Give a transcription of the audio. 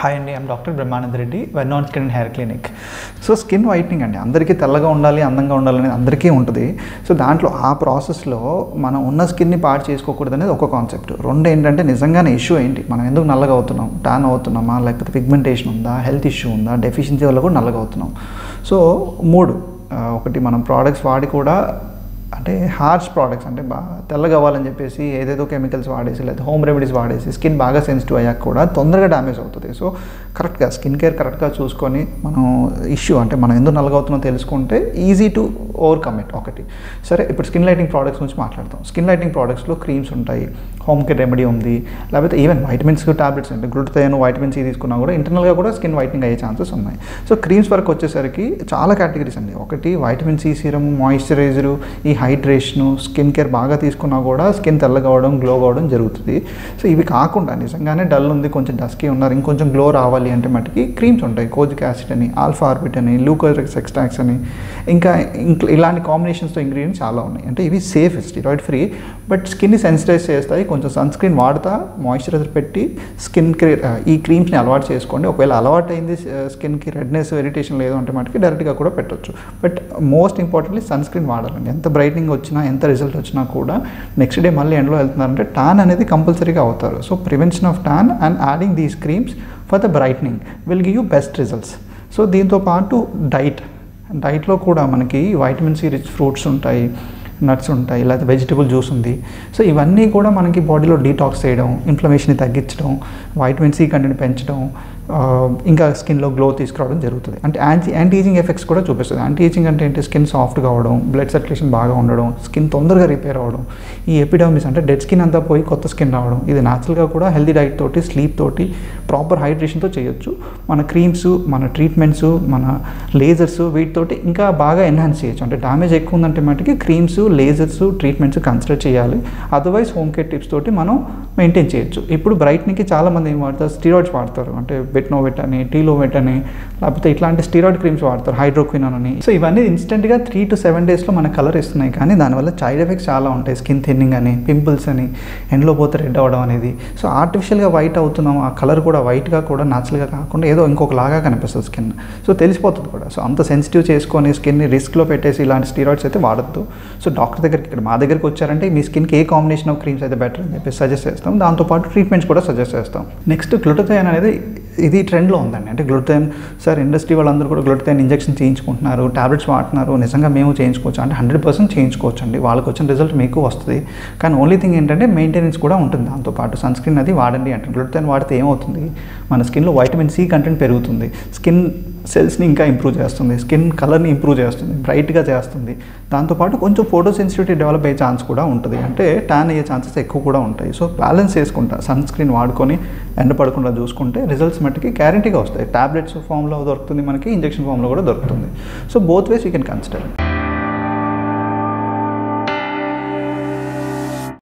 Hi అండి, I'm doctor Brahmananda Reddy, Vernon skin and hair clinic. So skin whitening అండి, అందరికీ తెల్లగా ఉండాలి, అందంగా ఉండాలని అందరికీ ఉంటుంది. సో దాంట్లో ఆ ప్రాసెస్లో మనం ఉన్న స్కిన్ని పాడు చేసుకోకూడదు అనేది ఒక కాన్సెప్ట్. రెండు ఏంటంటే నిజంగానే ఇష్యూ ఏంటి, మనం ఎందుకు నల్లగా అవుతున్నాం, టాన్ అవుతున్నామా, లేకపోతే పిగ్మెంటేషన్ ఉందా, హెల్త్ ఇష్యూ ఉందా, డెఫిషియన్సీ వల్ల కూడా నల్లగా అవుతున్నాం. సో ఒకటి మనం ప్రోడక్ట్స్ వాడి కూడా అంటే హార్ష్ ప్రోడక్ట్స్ అంటే బాగా తెల్లగా అవ్వాలని చెప్పేసి ఏదేదో కెమికల్స్ వాడేసి లేదా హోమ్ రెమెడీస్ వాడేసి స్కిన్ బాగా సెన్సిటివ్ అయ్యాక కూడా తొందరగా డ్యామేజ్ అవుతుంది. సో కరెక్ట్గా స్కిన్ కేర్ కరెక్ట్గా చూసుకొని మనం ఇష్యూ అంటే మనం ఎందుకు నల్లగా అవుతుందో తెలుసుకుంటే ఈజీ టు ఓవర్కమ్ ఇట్. ఒకటి సరే, ఇప్పుడు స్కిన్ లైటింగ్ ప్రోడక్ట్స్ గురించి మాట్లాడతాం. స్కిన్ లైటింగ్ ప్రోడక్ట్స్లో క్రీమ్స్ ఉంటాయి, హోమ్ కేర్ రెమెడీ ఉంది, లేకపోతే ఈవెన్ వైటమిన్స్ టాబ్లెట్స్ ఉంటాయి. గ్లూటథైన్, వైటమిన్ సి తీసుకున్నా కూడా ఇంటర్నల్గా కూడా స్కిన్ వైట్నింగ్ అయ్యే ఛాన్సెస్ ఉన్నాయి. సో క్రీమ్స్ వరకు వచ్చేసరికి చాలా కేటగిరీస్ అండి. ఒకటి వైటమిన్ సి సీరమ్, మాయిశ్చరైజరు, ఈ హైడ్రేషను, స్కిన్ కేర్ బాగా తీసుకున్నా కూడా స్కిన్ తెల్లగా అవడం, గ్లో కావడం జరుగుతుంది. సో ఇవి కాకుండా నిజంగానే డల్ ఉంది, కొంచెం డస్కీ ఉన్నారు, ఇంకొంచెం గ్లో రావాలి అంటే మటుకి క్రీమ్స్ ఉంటాయి. కోజిక్ యాసిడ్ అని, ఆల్ఫా ఆర్బిట్ అని, లూకోరిక్ ఎక్స్ట్రాక్ట్స్ అని, ఇంకా ఇలాంటి కాంబినేషన్స్తో ఇంగ్రీడియంట్స్ చాలా ఉన్నాయి. అంటే ఇవి సేఫ్, స్టిరాయిడ్ ఫ్రీ, బట్ స్కిన్ని సెన్సిటైజ్ చేస్తాయి. కొంచెం సన్ స్క్రీన్ వాడుతా, మాయిశ్చరైజర్ పెట్టి స్కిన్ కేర్ ఈ క్రీమ్స్ని అలవాటు చేసుకోండి. ఒకవేళ అలవాటు అయింది స్కిన్కి రెడ్నెస్, ఇరిటేషన్ లేదు అంటే మటుకి డైరెక్ట్గా కూడా పెట్టవచ్చు. But most importantly sunscreen వాడాలండి. ఎంత బ్రైట్నింగ్ వచ్చినా, ఎంత రిజల్ట్ వచ్చినా కూడా నెక్స్ట్ డే మళ్ళీ ఎండ్లో వెళ్తున్నారంటే టాన్ అనేది కంపల్సరీగా అవుతారు. So prevention of tan and adding these creams for the brightening will give you best results. So దీంతో పాటు డైట్లో కూడా మనకి వైటమిన్ సి రిచ్ ఫ్రూట్స్ ఉంటాయి, నట్స్ ఉంటాయి, లేదా వెజిటబుల్ జ్యూస్ ఉంది. సో ఇవన్నీ కూడా మనకి బాడీలో డీటాక్స్ చేయడం, ఇన్ఫ్లమేషన్ని తగ్గించడం, వైటమిన్ సి కంటెంట్ పెంచడం, ఇంకా స్కిన్లో గ్లో తీసుకురావడం జరుగుతుంది. అంటే యాంటీ ఏజింగ్ ఎఫెక్ట్స్ కూడా చూపిస్తుంది. యాంటీ ఏజింగ్ అంటే ఏంటి, స్కిన్ సాఫ్ట్గా అవడం, బ్లడ్ సర్క్యులేషన్ బాగా ఉండడం, స్కిన్ తొందరగా రిపేర్ అవ్వడం, ఈ ఎపిడర్మిస్ అంటే డెడ్ స్కిన్ అంతా పోయి కొత్త స్కిన్ రావడం. ఇది న్యాచురల్గా కూడా హెల్తీ డైట్ తోటి, స్లీప్ తోటి, ప్రాపర్ హైడ్రేషన్తో చేయొచ్చు. మన క్రీమ్స్, మన ట్రీట్మెంట్స్, మన లేజర్స్ వీటితోటి ఇంకా బాగా ఎన్హాన్స్ చేయొచ్చు. అంటే డ్యామేజ్ ఎక్కువ ఉందంటే మటుకి క్రీమ్స్, లేజర్స్, ట్రీట్మెంట్స్ కన్సిడర్ చేయాలి. అదర్వైజ్ హోమ్ కేర్ టిప్స్ తోటి మనం మెయింటైన్ చేయొచ్చు. ఇప్పుడు బ్రైట్నింగ్కి చాలామంది ఏం వాడతారు, స్టీరాయిడ్స్ వాడతారు. అంటే బెట్నోవెట్ అని, టీలోవెట్ అని, లేకపోతే ఇట్లాంటి స్టీరాయిడ్ క్రీమ్స్ వాడతారు, హైడ్రోక్వినాన్ అని. సో ఇవన్నీ ఇన్స్టెంట్గా 3 to 7 డేస్లో మన కలర్ ఇస్తున్నాయి, కానీ దానివల్ల సైడ్ ఎఫెక్ట్స్ చాలా ఉంటాయి. స్కిన్ థిన్నింగ్ అని, పింపుల్స్ అని, ఎండ్లో పోతే రెడ్ అవ్వడం అనేది. సో ఆర్టిఫిషియల్గా వైట్ అవుతున్నాం, ఆ కలర్ కూడా వైట్గా కూడా న్యాచురల్గా కాకుండా ఏదో ఇంకొకలాగా కనిపిస్తుంది స్కిన్. సో తెలిసిపోతుంది కూడా. సో అంత సెన్సిటివ్ చేసుకొని స్కిన్ని రిస్క్లో పెట్టేసి ఇలాంటి స్టీరాయిడ్స్ అయితే వాడద్దు. సో డాక్టర్ దగ్గరికి, ఇక్కడ మా దగ్గరికి వచ్చారంటే మీ స్కిన్కి ఏ కాంబినేషన్ ఆఫ్ క్రీమ్స్ అయితే బెటర్ అని చెప్పేసి సజెస్ట్ చేస్తాం. దాంతోపాటు ట్రీట్మెంట్స్ కూడా సజెస్ట్ చేస్తాం. నెక్స్ట్ గ్లూటథైన్ అనేది ఇది ట్రెండ్లో ఉందండి. అంటే గ్లూటథైన్ సార్ ఇండస్ట్రీ వాళ్ళందరూ కూడా గ్లూటథైన్ ఇంజెక్షన్ చేయించుకుంటున్నారు, టాబ్లెట్స్ వాడుతున్నారు. నిజంగా మేము చేయించుకోవచ్చు అంటే 100% చేయించుకోవచ్చు అండి. వాళ్ళకి వచ్చిన రిజల్ట్ మీకు వస్తుంది. కానీ ఓన్లీ థింగ్ ఏంటంటే మెయింటెనెన్స్ కూడా ఉంటుంది. దాంతోపాటు సన్ స్క్రీన్ అది వాడండి అంటే. గ్లూటథైన్ వాడితే ఏమవుతుంది, మన స్కిన్లో వైటమిన్ సి కంటెంట్ పెరుగుతుంది, స్కిన్ సెల్స్ని ఇంకా ఇంప్రూవ్ చేస్తుంది, స్కిన్ కలర్ని ఇంప్రూవ్ చేస్తుంది, బ్రైట్గా చేస్తుంది. దాంతోపాటు కొంచెం ఫోటో సెన్సిటివిటీ డెవలప్ అయ్యే ఛాన్స్ కూడా ఉంటుంది. అంటే ట్యాన్ అయ్యే ఛాన్సెస్ ఎక్కువ కూడా ఉంటాయి. సో బ్యాలెన్స్ చేసుకుంటా సన్ స్క్రీన్ వాడుకొని ఎండ పడకుండా చూసుకుంటే రిజల్ట్స్ మట్టుకి గ్యారంటీగా వస్తాయి. టాబ్లెట్స్ ఫామ్లో దొరుకుతుంది మనకి, ఇంజెక్షన్ ఫామ్లో కూడా దొరుకుతుంది. So both ways you can consider.